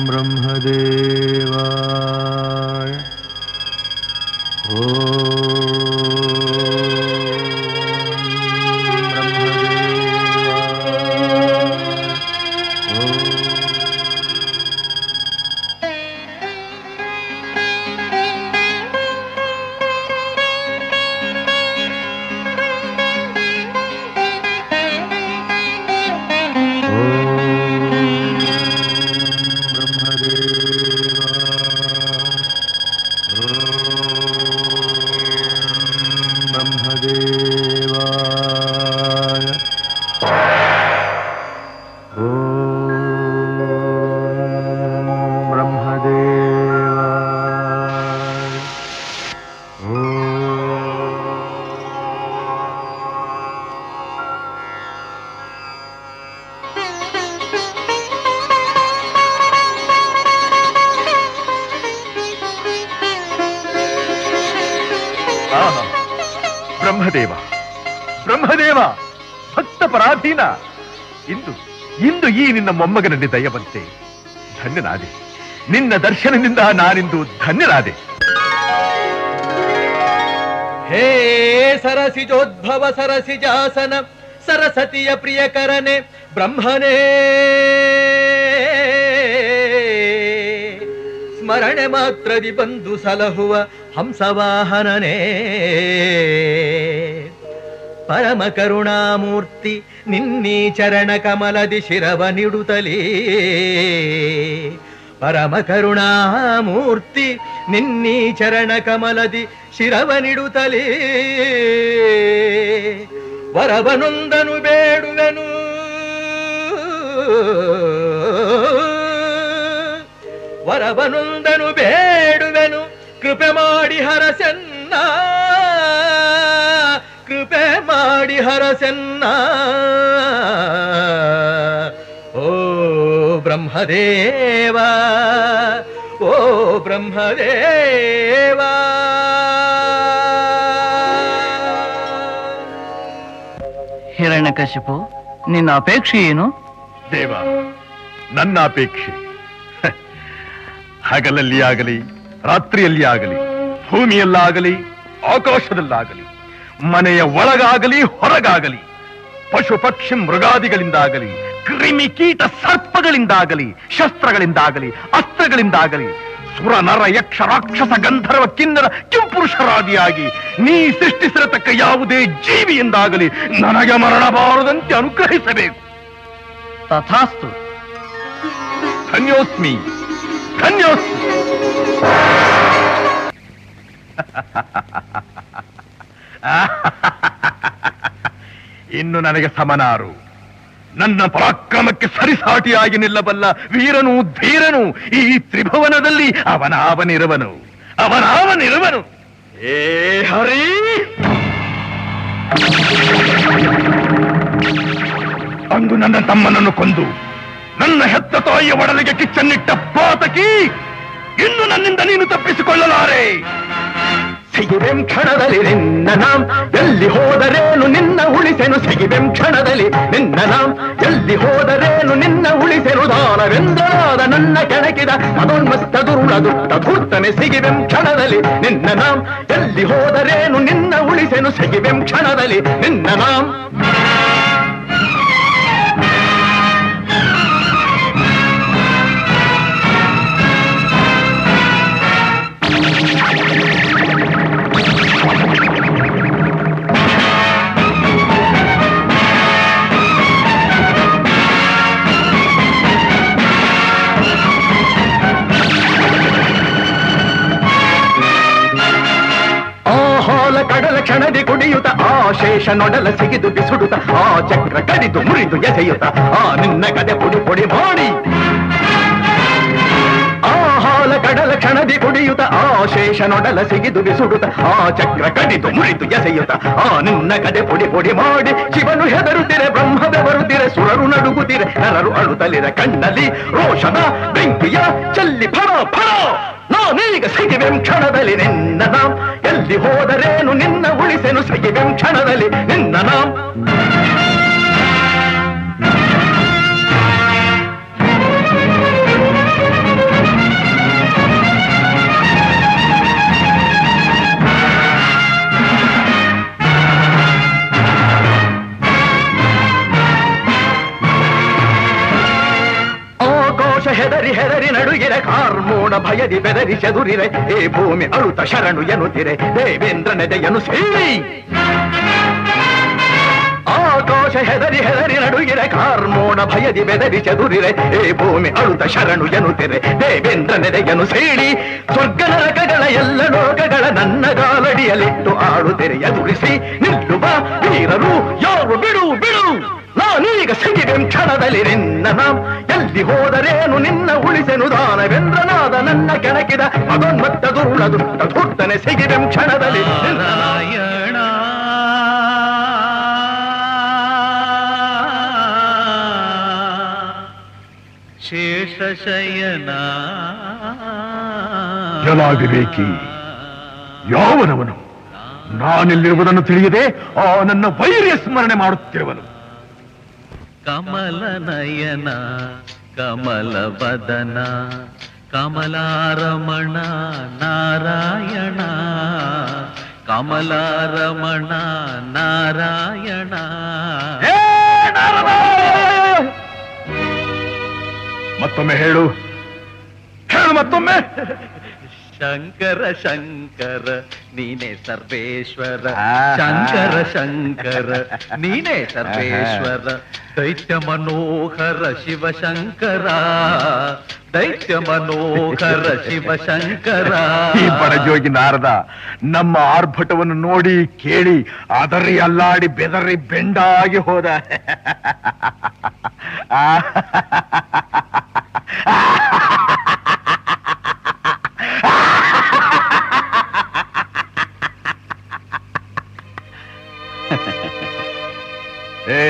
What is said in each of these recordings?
ಬ್ರಹ್ಮದೇವಾಯ ಬ್ರಹ್ಮದೇವ ಬ್ರಹ್ಮದೇವ ಭಕ್ತ ಪರಾಧೀನ ಇಂದು ಈ ನಿನ್ನ ಮೊಮ್ಮಗನಲ್ಲಿ ದಯ ಬಂತೆ. ಧನ್ಯನಾದೆ. ನಿನ್ನ ದರ್ಶನದಿಂದ ನಾನಿಂದು ಧನ್ಯನಾದೆ. ಹೇ ಸರಸಿಜೋದ್ಭವ ಸರಸಿಜಾಸನ ಸರಸ್ವತಿಯ ಪ್ರಿಯಕರನೆ ಬ್ರಹ್ಮನೇ, ಸ್ಮರಣೆ ಮಾತ್ರದಿ ಬಂದು ಸಲಹುವ ಹಂಸವಾಹನನೇ, ಪರಮ ಕರುಣಾಮೂರ್ತಿ ನಿನ್ನೀ ಚರಣ ಕಮಲದಿ ಶಿರವ ನಿಡುತ್ತಲೇ, ಪರಮ ಕರುಣಾಮೂರ್ತಿ ನಿನ್ನೀ ಚರಣ ಕಮಲದಿ ಶಿರವ ನಿಡುತ್ತಲೇ, ವರವನೊಂದನು ಬೇಡುವೆನು, ವರವನೊಂದನು ಬೇಡುವೆನು, ಕೃಪೆ ಮಾಡಿ ಹರಸೆನ್ನ, ಕೃಪೆ ಮಾಡಿ ಹರಸೆನ್ನ. ಓ ಬ್ರಹ್ಮದೇವ, ಓ ಬ್ರಹ್ಮದೇವ. ಹಿರಣ್ಯಕಶಿಪು, ನಿನ್ನ ಅಪೇಕ್ಷೆ ಏನು? ದೇವ, ನನ್ನ ಅಪೇಕ್ಷೆ ಹಗಲಲ್ಲಿ ಆಗಲಿ ರಾತ್ರಿಯಲ್ಲಿ ಆಗಲಿ, ಭೂಮಿಯಲ್ಲಾಗಲಿ ಆಕಾಶದಲ್ಲಾಗಲಿ, ಮನೆಯ ಒಳಗಾಗಲಿ ಹೊರಗಾಗಲಿ, ಪಶು ಪಕ್ಷಿ ಮೃಗಾದಿಗಳಿಂದಾಗಲಿ, ಕ್ರಿಮಿ ಕೀಟ ಸರ್ಪಗಳಿಂದಾಗಲಿ, ಶಸ್ತ್ರಗಳಿಂದಾಗಲಿ, ಅಸ್ತ್ರಗಳಿಂದಾಗಲಿ, ಸುರ ನರ ಯಕ್ಷ ರಾಕ್ಷಸ ಗಂಧರ್ವ ಕಿನ್ನರ ಕಿಂಪುರುಷರಾದಿಯಾಗಿ ನೀ ಸೃಷ್ಟಿಸಿರತಕ್ಕ ಯಾವುದೇ ಜೀವಿಯಿಂದಾಗಲಿ ನನಗೆ ಮರಣ ಬಾರದಂತೆ ಅನುಗ್ರಹಿಸಬೇಕು. ತಥಾಸ್ತು. ಧನ್ಯೋಸ್ಮಿ, ಧನ್ಯೋಸ್ಮಿ. ಇನ್ನು ನನಗೆ ಸಮನಾರು, ನನ್ನ ಪರಾಕ್ರಮಕ್ಕೆ ಸರಿಸಾಟಿಯಾಗಿ ನಿಲ್ಲಬಲ್ಲ ವೀರನು ಧೀರನು ಈ ತ್ರಿಭುವನದಲ್ಲಿ ಅವನಾವನಿರುವನು, ಅವನಾವನಿರುವನು. ಏ ಹರಿ, ಅಂದು ನನ್ನ ತಮ್ಮನನ್ನು ಕೊಂದು ನನ್ನ ಹೆತ್ತ ತಾಯಿಯ ಒಡಲಿಗೆ ಕಿಚ್ಚನ್ನಿಟ್ಟ ಪಾತಕಿ, ಇನ್ನು ನನ್ನಿಂದ ನೀನು ತಪ್ಪಿಸಿಕೊಳ್ಳಲಾರೆ. ಸಿಗಿವೆಂ ಕ್ಷಣದಲ್ಲಿ ನಿನ್ನ ನಾಂ, ಎಲ್ಲಿ ಹೋದರೇನು ನಿನ್ನ ಉಳಿಸೆನು. ಸಿಗಿವೆಂ ಕ್ಷಣದಲ್ಲಿ ನಿನ್ನ ನಾಂ, ಎಲ್ಲಿ ಹೋದರೇನು ನಿನ್ನ ಉಳಿಸೆನು. ದಾನವೆಂದರಾದ ನನ್ನ ಕೆಣಕಿದ ಅದೊನ್ಮಸ್ತ ದುರುಳ ದುಷ್ಟ ಧೂರ್ತನೆ. ಸಿಗಿವೆಂ ಕ್ಷಣದಲ್ಲಿ ನಿನ್ನ ನಾಂ, ಎಲ್ಲಿ ಹೋದರೇನು ನಿನ್ನ ಉಳಿಸೆನು. ಸಿಗಿವೆಂ ಕ್ಷಣದಲ್ಲಿ ನಿನ್ನ ನಾಂ. ಕಡಲ ಕ್ಷಣದಿ ಕುಡಿಯುತ್ತ ಆಶೇಷ ನೊಡಲ ಸಿಗಿದು ಬಿಸುಡುತ್ತ ಆ ಚಕ್ರ ಕಡಿದು ಮುರಿದು ಎಸೆಯುತ್ತ ಆ ನಿನ್ನ ಕದೆ ಪುಡಿ ಪುಡಿ ಮಾಡಿ. ಆ ಹಾಲ ಕಡಲ ಕ್ಷಣದಿ ಕುಡಿಯುತ್ತ ಆಶೇಷ ನೊಡಲ ಸಿಗಿದು ಬಿಸುಡುತ್ತ ಆ ಚಕ್ರ ಕಡಿದು ಮುರಿದು ಎಸೆಯುತ್ತ ಆ ನಿನ್ನ ಕದೆ ಪುಡಿ ಪುಡಿ ಮಾಡಿ. ಶಿವನು ಹೆದರುತ್ತಿರೆ, ಬ್ರಹ್ಮವೇ ಬರುತ್ತಿರೆ, ಸುರರು ನಡುಗುತ್ತಿರೆ, ನರರು ಅಳುತ್ತಲಿರ ಕಣ್ಣಲ್ಲಿ ರೋಷದ ಬೆಂಕಿಯ ಚಲ್ಲಿ ಫಳ ಫಳ. ನಾನೀಗ ಸಿಗಿವೆಂ ಕ್ಷಣದಲ್ಲಿ ನಿನ್ನ ನಾಂ, ಎಲ್ಲಿ ಹೋದರೇನು ನಿನ್ನ ಉಳಿಸೆನು. ಸಿಗಿವೆಂ ಕ್ಷಣದಲ್ಲಿ ನಿನ್ನ ನಾಂ. ಆಕಾಶ ಹೆದರಿ ಹೆದರಿ ನಡುಗಿರೆ ಕಾರ್ಮೋಣ ಭಯದಿ ಬೆದರಿ ಚದುರಿರೆ ಏ ಭೂಮಿ ಅಳುತ ಶರಣು ಎನ್ನುತ್ತಿರೆ ದೇವೇಂದ್ರನೆದೆಯನ್ನು ಸೇರಿ ಆಕಾಶ ಹೆದರಿ ಹೆದರಿ ನಡುಗಿರೆ ಕಾರ್ಮೋಣ ಭಯದಿ ಬೆದರಿ ಚದುರಿರೆ ಏ ಭೂಮಿ ಅಳುತ ಶರಣು ಎನ್ನುತ್ತಿರೆ ದೇವೇಂದ್ರನೆದೆಯನ್ನು ಸೇರಿ ಸ್ವರ್ಗ ನರಕಗಳ ಎಲ್ಲ ಲೋಕಗಳ ನನ್ನ ಗಾಲಡಿಯಲ್ಲಿಟ್ಟು ಆಡುತ್ತಿರೆ ಎದುರಿಸಿ ನಿಲ್ಲುವ ವೀರರು ಯಾರು ಬಿಡು ಬಿಡು ನಾನೀಗ ಸಿಗಿವೆ ಕ್ಷಣದಲ್ಲಿ ನಿನ್ನ ನಾಂ ಎಲ್ಲಿ ಹೋದರೇನು ನಿನ್ನ ಉಳಿಸೆನು ದಾನವೇಂದ್ರನಾದ ನನ್ನ ಕೆಣಕಿದ ಮಗನ್ಮತ್ತ ದುರುಳ ದುಷ್ಟ ಧೂರ್ತನೆ ಸಿಗಿವೆ ಕ್ಷಣದಲ್ಲಿ ನಾರಾಯಣ ಶೇಷಶಯನ ಎಲ್ಲ ವಿವೇಕಿ ಯಾವನವನು ನಾನಿಲ್ಲಿರುವುದನ್ನು ತಿಳಿಯದೆ ಆ ನನ್ನ ವೈರ್ಯ ಸ್ಮರಣೆ ಮಾಡುತ್ತಿರುವನು ಕಮಲ ನಯನ ಕಮಲ ವದನ ಕಮಲಾರಮಣ ನಾರಾಯಣ ಕಮಲಾರಮಣ ನಾರಾಯಣ ಮತ್ತೊಮ್ಮೆ ಹೇಳು ಮತ್ತೊಮ್ಮೆ ಶಂಕರ ಶಂಕರ ನೀನೇ ಸರ್ವೇಶ್ವರ ಶಂಕರ ಶಂಕರ ನೀನೇ ಸರ್ವೇಶ್ವರ ದೈತ್ಯ ಮನೋಹರ ಶಿವಶಂಕರ ದೈತ್ಯ ಮನೋಹರ ಶಿವಶಂಕರ ಈ ಬಡಜೋಗಿ ನಾರದ ನಮ್ಮ ಆರ್ಭಟವನ್ನು ನೋಡಿ ಕೇಳಿ ಅದರಿ ಅಲ್ಲಾಡಿ ಬೆದರಿ ಬೆಂಡಾಗಿ ಹೋದ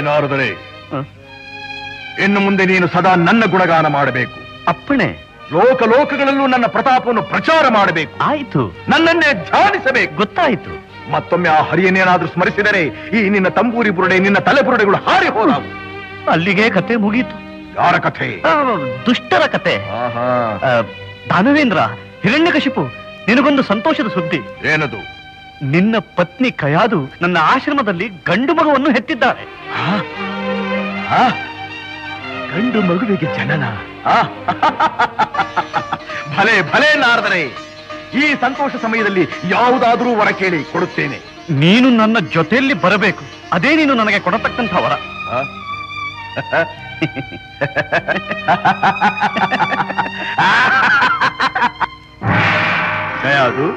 ನಾರದರೆ ಇನ್ನು ಮುಂದೆ ನೀನು ಸದಾ ನನ್ನ ಗುಣಗಾನ ಮಾಡಬೇಕು. ಅಪ್ಪಣೆ. ಲೋಕಲೋಕಗಳಲ್ಲೂ ನನ್ನ ಪ್ರತಾಪವನ್ನು ಪ್ರಚಾರ ಮಾಡಬೇಕು. ಆಯ್ತು. ನನ್ನನ್ನೇ ಧ್ಯಾನಿಸಬೇಕು. ಗೊತ್ತಾಯ್ತು. ಮತ್ತೊಮ್ಮೆ ಆ ಹರಿಯನ್ನೇನಾದ್ರೂ ಸ್ಮರಿಸಿದರೆ ಈ ನಿನ್ನ ತಂಬೂರಿ ಬುರುಡೆ ನಿನ್ನ ತಲೆ ಬುರುಡೆಗಳು ಹಾರಿ ಹೋದವು. ಅಲ್ಲಿಗೆ ಕತೆ ಮುಗೀತು. ಯಾರ ಕಥೆ? ದುಷ್ಟರ ಕತೆ. ದಾನವೇಂದ್ರ, ಹಿರಣ್ಯಕಶಿಪು, ನಿನಗೊಂದು ಸಂತೋಷದ ಸುದ್ದಿ. ಏನದು? ನಿನ್ನ ಪತ್ನಿ ಕಯಾದು ನನ್ನ ಆಶ್ರಮದಲ್ಲಿ ಗಂಡು ಮಗುವನ್ನು ಹೆತ್ತಿದ್ದಾರೆ. ಗಂಡು ಮಗುವಿಗೆ ಜನನ? ಭಲೆ ಭಲೆ ನಾರದರೆ, ಈ ಸಂತೋಷ ಸಮಯದಲ್ಲಿ ಯಾವುದಾದ್ರೂ ವರ ಕೇಳಿ ಕೊಡುತ್ತೇನೆ. ನೀನು ನನ್ನ ಜೊತೆಯಲ್ಲಿ ಬರಬೇಕು. ಅದೇ ನೀನು ನನಗೆ ಕೊಡತಕ್ಕಂಥ ವರ. ಕಯಾದು,